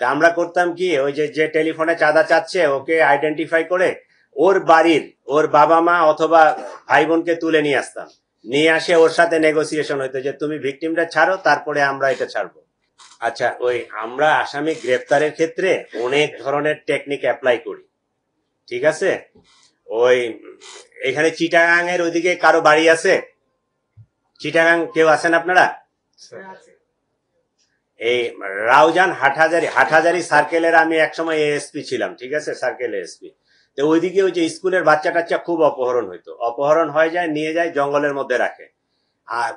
তা আমরা করতাম কি, ওই যে টেলিফোনে চাঁদা চাচ্ছে ওকে আইডেন্টিফাই করে ওর বাড়ির ওর বাবা মা অথবা ভাই বোনকে তুলে নিয়ে আসতাম, নিয়ে আসে ওর সাথে নেগোসিয়েশন হইতো যে তুমি ভিকটিমটা ছাড়ো, তারপরে আমরা এটা ছাড়বো। আচ্ছা, ওই আমরা আসামি গ্রেপ্তারের ক্ষেত্রে অনেক ধরনের টেকনিক অ্যাপ্লাই করি, ঠিক আছে? ওই এখানে চিটাগাং এর ওইদিকে কারো বাড়ি আছে? চিটাগাং কেউ আছেন আপনারা? এই রাউজান হাটহাজারি সার্কেলের আমি একসময় এএসপি ছিলাম, ঠিক আছে, সার্কেল এএসপি। তো ওইদিকে ওই যে স্কুলের বাচ্চা টাচ্চা খুব অপহরণ হইতো, অপহরণ হয়ে যায়, নিয়ে যায় জঙ্গলের মধ্যে রাখে, আর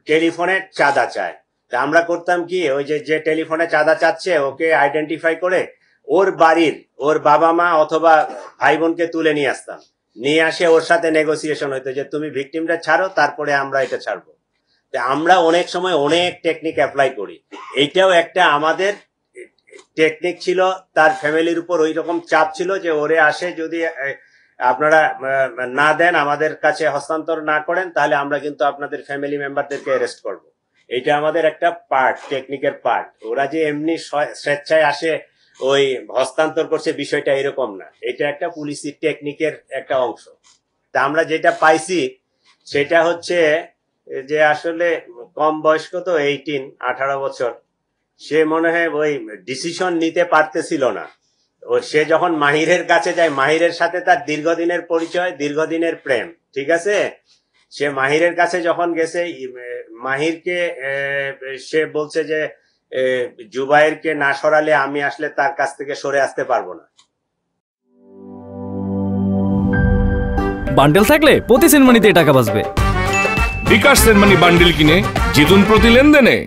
টেলিফোনে চাঁদা চায়। তা আমরা করতাম কি, ওই যে টেলিফোনে চাঁদা চাচ্ছে ওকে আইডেন্টিফাই করে ওর বাড়ির ওর বাবা মা অথবা ভাই বোনকে তুলে নিয়ে আসতাম, নিয়ে আসে ওর সাথে নেগোসিয়েশন হইতো যে তুমি ভিকটিমটা ছাড়ো, তারপরে আমরা এটা ছাড়বো। আমরা অনেক সময় অনেক টেকনিক অ্যাপ্লাই করি। এইটাও একটা আমাদের টেকনিক ছিল। তার ফ্যামিলির উপর ওই রকম চাপ ছিল যে ওরে আসে যদি আপনারা না দেন, আমাদের কাছে হস্তান্তর না করেন, তাহলে আমরা কিন্তু আপনাদের ফ্যামিলি মেম্বারদেরকে অ্যারেস্ট করব। এটা আমাদের একটা পার্ট, টেকনিকের পার্ট। ওরা যে এমনি স্বেচ্ছায় আসে ওই হস্তান্তর করছে, বিষয়টা এরকম না, এটা একটা পুলিশি টেকনিকের একটা অংশ। তা আমরা যেটা পাইছি সেটা হচ্ছে যে আসলে কম বয়স্ক তো, 18 বছর, সে মনে হয় ওই ডিসিশন নিতে পারতেছিল না। ও সে যখন মাহিরের কাছে যায়, মাহিরের সাথে তার দীর্ঘদিনের পরিচয়, দীর্ঘদিনের প্রেম, ঠিক আছে? সে মাহিরের কাছে যখন গেছে, মাহিরকে সে বলছে যে জুবাইরকে না সরালে আমি আসলে তার কাছ থেকে সরে আসতে পারবো না। বান্ডেল থাকলে প্রতি সেনমানিতে টাকা বাঁচবে। বিকাশ সেনমানি বান্ডেল কিনে জিতুন প্রতি লেনদেনে।